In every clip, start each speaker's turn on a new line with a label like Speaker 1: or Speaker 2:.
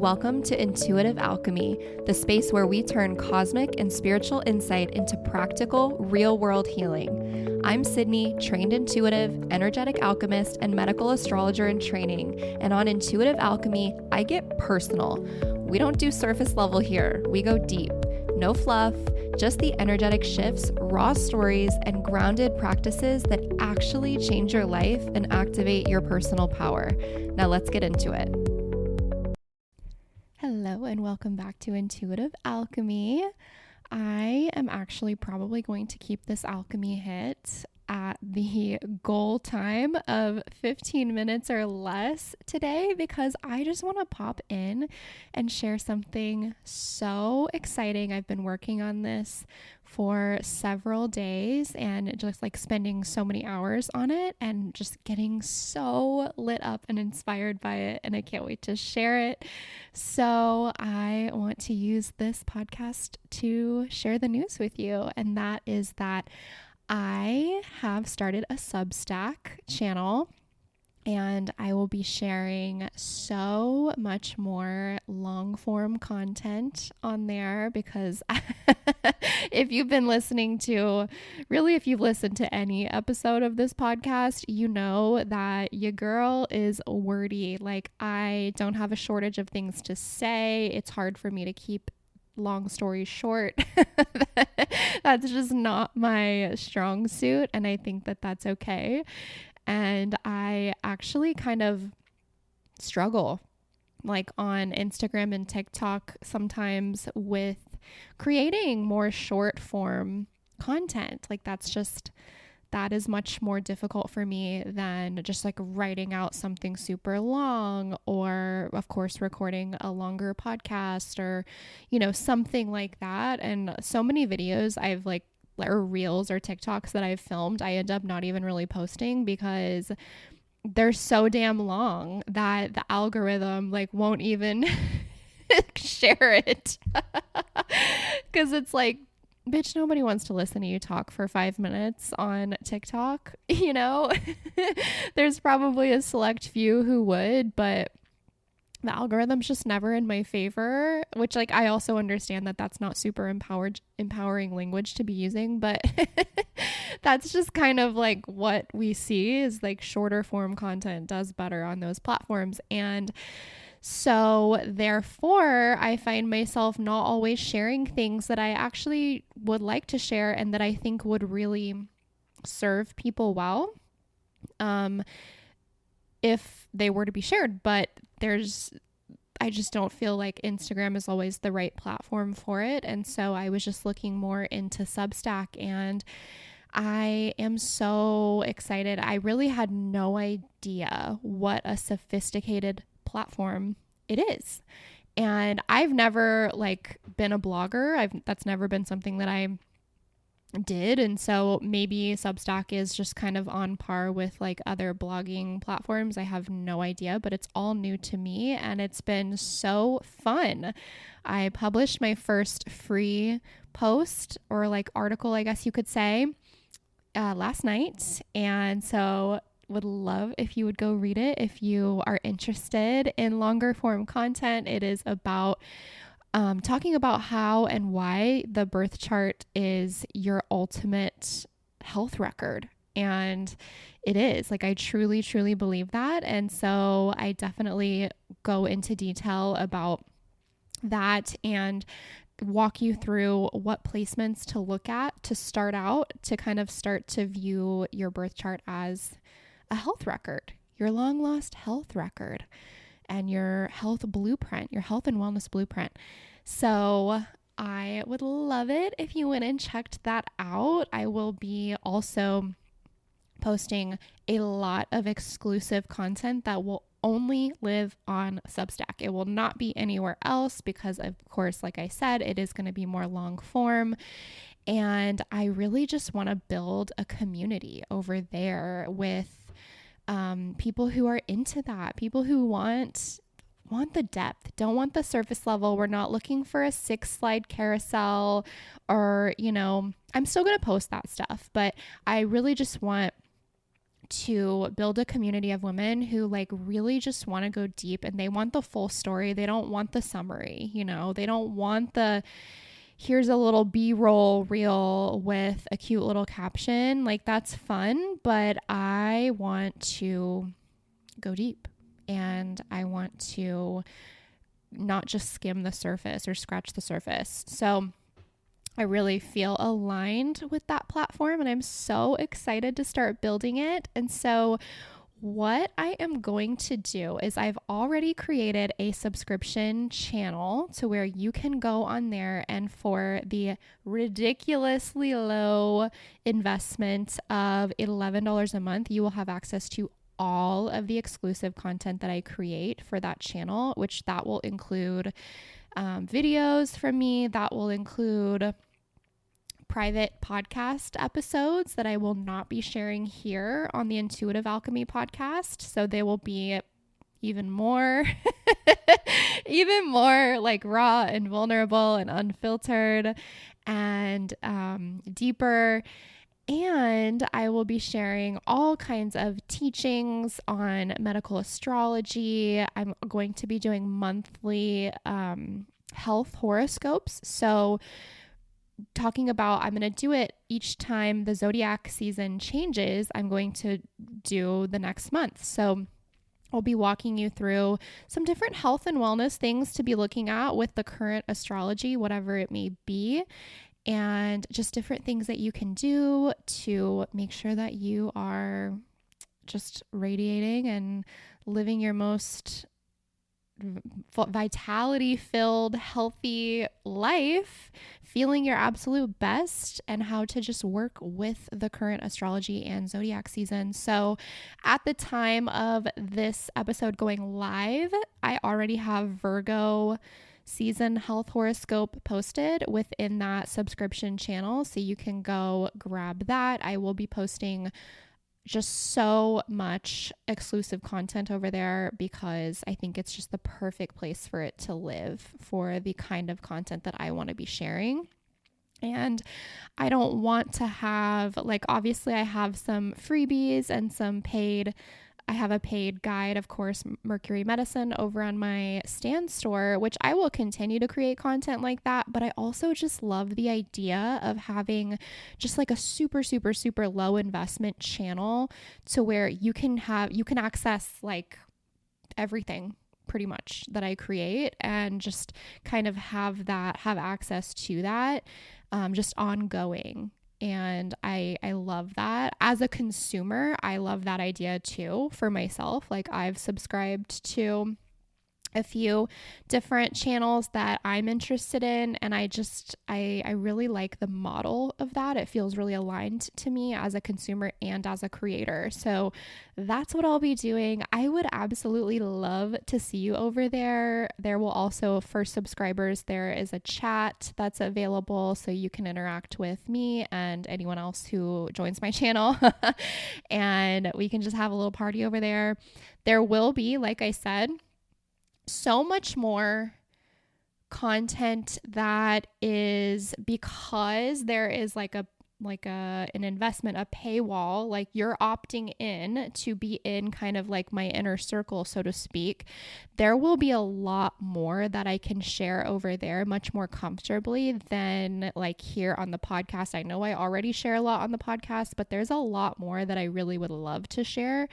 Speaker 1: Welcome to Intuitive Alchemy, the space where we turn cosmic and spiritual insight into practical, real-world healing. I'm Sydney, trained intuitive, energetic alchemist, and medical astrologer in training. And on Intuitive Alchemy, I get personal. We don't do surface level here. We go deep. No fluff, just the energetic shifts, raw stories, and grounded practices that actually change your life and activate your personal power. Now let's get into it. Hello and welcome back to Intuitive Alchemy. I am actually probably going to keep this alchemy hit at the goal time of 15 minutes or less today because I just want to pop in and share something so exciting. I've been working on this for several days and just like spending so many hours on it and just getting so lit up and inspired by it, and I can't wait to share it. So I want to use this podcast to share the news with you, and that is that I have started a Substack channel, and I will be sharing so much more long form content on there because if you've been listening to, really, if you've listened to any episode of this podcast, you know that your girl is wordy. Like, I don't have a shortage of things to say. It's hard for me to keep long story short. That's just not my strong suit, and I think that that's okay. And I actually kind of struggle like on Instagram and TikTok sometimes with creating more short form content. Like that is much more difficult for me than just like writing out something super long, or of course recording a longer podcast, or something like that. And so many videos I've like, or reels or TikToks that I've filmed, I end up not even really posting because they're so damn long that the algorithm like won't even share it because it's like, bitch, nobody wants to listen to you talk for 5 minutes on TikTok, There's probably a select few who would, but the algorithm's just never in my favor, which like I also understand that that's not super empowering language to be using, but that's just kind of like what we see is like shorter form content does better on those platforms. And so therefore, I find myself not always sharing things that I actually would like to share and that I think would really serve people well, if they were to be shared. But I just don't feel like Instagram is always the right platform for it. And so I was just looking more into Substack, and I am so excited. I really had no idea what a sophisticated platform it is. And I've never like been a blogger. That's never been something that I did. And so maybe Substack is just kind of on par with like other blogging platforms. I have no idea, but it's all new to me and it's been so fun. I published my first free post, or like article, I guess you could say, last night. And so would love if you would go read it if you are interested in longer form content. It is about talking about how and why the birth chart is your ultimate health record. And it is, like, I truly, truly believe that. And so I definitely go into detail about that and walk you through what placements to look at to start out, to kind of start to view your birth chart as a health record, your long lost health record, and your health blueprint, your health and wellness blueprint. So I would love it if you went and checked that out. I will be also posting a lot of exclusive content that will only live on Substack. It will not be anywhere else because, of course, like I said, it is going to be more long form. And I really just want to build a community over there with people who are into that, people who want the depth, don't want the surface level. We're not looking for a 6-slide carousel, or, I'm still going to post that stuff, but I really just want to build a community of women who like really just want to go deep and they want the full story. They don't want the summary, you know, they don't want the here's a little B-roll reel with a cute little caption. Like that's fun, but I want to go deep and I want to not just skim the surface or scratch the surface. So I really feel aligned with that platform and I'm so excited to start building it. And so what I am going to do is I've already created a subscription channel to where you can go on there, and for the ridiculously low investment of $11 a month, you will have access to all of the exclusive content that I create for that channel, which that will include videos from me, that will include private podcast episodes that I will not be sharing here on the Intuitive Alchemy podcast. So they will be even more, even more like raw and vulnerable and unfiltered and deeper. And I will be sharing all kinds of teachings on medical astrology. I'm going to be doing monthly health horoscopes. So talking about, I'm going to do it each time the zodiac season changes. I'm going to do the next month. So I'll be walking you through some different health and wellness things to be looking at with the current astrology, whatever it may be, and just different things that you can do to make sure that you are just radiating and living your most vitality filled, healthy life, feeling your absolute best, and how to just work with the current astrology and zodiac season. So at the time of this episode going live, I already have Virgo season health horoscope posted within that subscription channel. So you can go grab that. I will be posting just so much exclusive content over there because I think it's just the perfect place for it to live for the kind of content that I want to be sharing. And I don't want to have, like, obviously I have some freebies and some paid. I have a paid guide, of course, Mercury Medicine over on my Stan store, which I will continue to create content like that. But I also just love the idea of having just like a super, super, super low investment channel to where you can access like everything pretty much that I create and just kind of have access to that just ongoing. And I love that. As a consumer, I love that idea too for myself. Like I've subscribed to a few different channels that I'm interested in. And I really like the model of that. It feels really aligned to me as a consumer and as a creator. So that's what I'll be doing. I would absolutely love to see you over there. There will also, for subscribers, there is a chat that's available so you can interact with me and anyone else who joins my channel. And we can just have a little party over there. There will be, like I said, so much more content that is, because there is an investment, a paywall, like you're opting in to be in kind of like my inner circle, so to speak. There will be a lot more that I can share over there much more comfortably than like here on the podcast. I know I already share a lot on the podcast, but there's a lot more that I really would love to share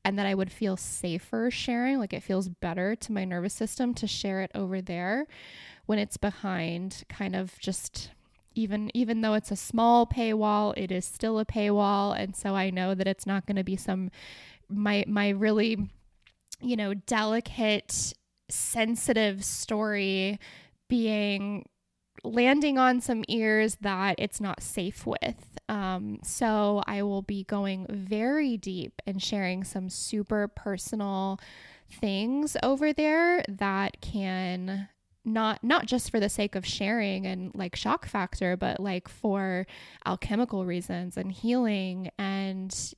Speaker 1: and that I would feel safer sharing. Like it feels better to my nervous system to share it over there when it's behind kind of just, even though it's a small paywall, it is still a paywall. And so I know that it's not going to be my really, delicate, sensitive story landing on some ears that it's not safe with. So I will be going very deep and sharing some super personal things over there that can not just for the sake of sharing and like shock factor, but like for alchemical reasons and healing and,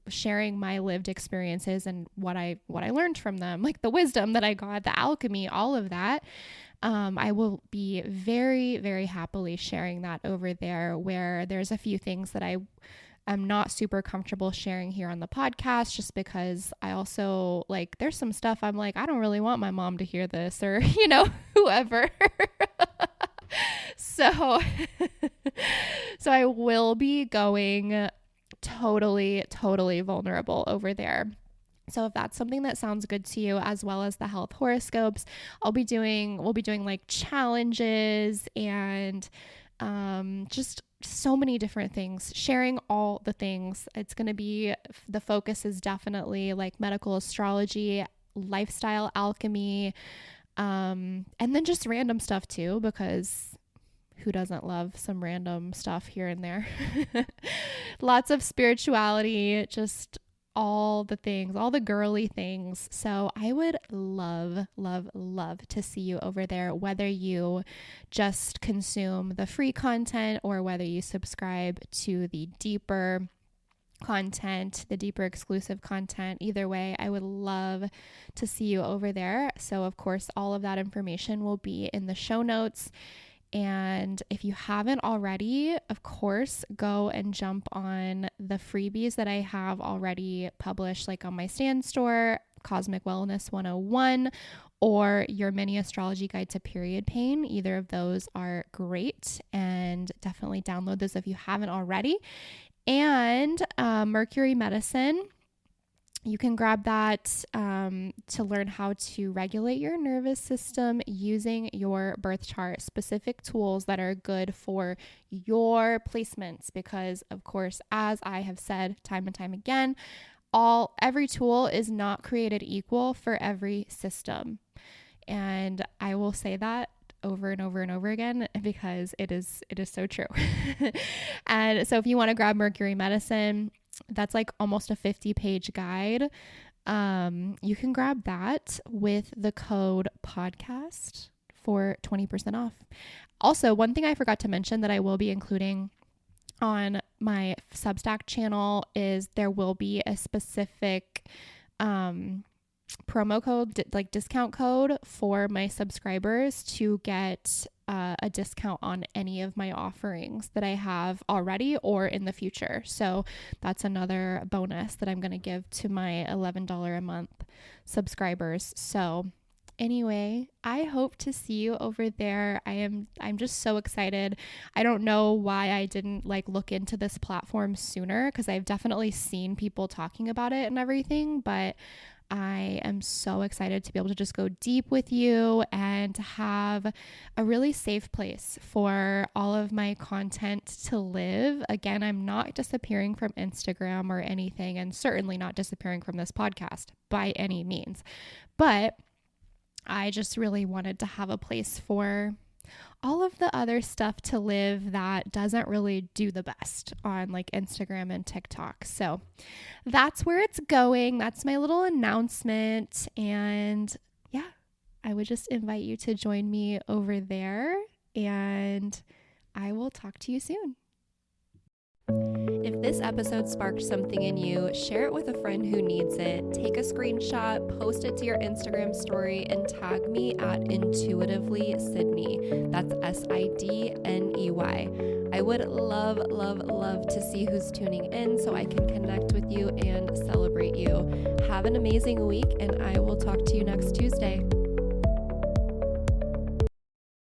Speaker 1: sharing my lived experiences and what I learned from them, like the wisdom that I got, the alchemy, all of that. I will be very, very happily sharing that over there, where there's a few things that am not super comfortable sharing here on the podcast, just because I also like, there's some stuff I'm like, I don't really want my mom to hear this, or, whoever. So, so I will be going totally, totally vulnerable over there. So if that's something that sounds good to you, as well as the health horoscopes, we'll be doing like challenges and just so many different things, sharing all the things. It's going to be, the focus is definitely like medical astrology, lifestyle alchemy, and then just random stuff too, because who doesn't love some random stuff here and there? Lots of spirituality, just all the things, all the girly things. So I would love, love, love to see you over there, whether you just consume the free content or whether you subscribe to the deeper content, the deeper exclusive content. Either way, I would love to see you over there. So of course, all of that information will be in the show notes. And if you haven't already, of course, go and jump on the freebies that I have already published, like on my Stan store, Cosmic Wellness 101, or your mini astrology guide to period pain. Either of those are great, and definitely download those if you haven't already. And Mercury medicine. You can grab that to learn how to regulate your nervous system using your birth chart, specific tools that are good for your placements. Because, of course, as I have said time and time again, every tool is not created equal for every system. And I will say that over and over and over again, because it is so true. And so if you want to grab Mercury medicine, that's like almost a 50-page guide. You can grab that with the code podcast for 20% off. Also, one thing I forgot to mention that I will be including on my Substack channel is there will be a specific promo code, like discount code for my subscribers to get a discount on any of my offerings that I have already or in the future. So that's another bonus that I'm going to give to my $11 a month subscribers. So anyway, I hope to see you over there. I'm just so excited. I don't know why I didn't look into this platform sooner, because I've definitely seen people talking about it and everything, but I am so excited to be able to just go deep with you and to have a really safe place for all of my content to live. Again, I'm not disappearing from Instagram or anything, and certainly not disappearing from this podcast by any means. But I just really wanted to have a place for all of the other stuff to live that doesn't really do the best on Instagram and TikTok. So that's where it's going. That's my little announcement. And yeah, I would just invite you to join me over there, and I will talk to you soon. If this episode sparked something in you, share it with a friend who needs it. Take a screenshot, post it to your Instagram story, and tag me at Intuitively Sydney. That's SIDNEY. I would love, love, love to see who's tuning in so I can connect with you and celebrate you. Have an amazing week, and I will talk to you next Tuesday.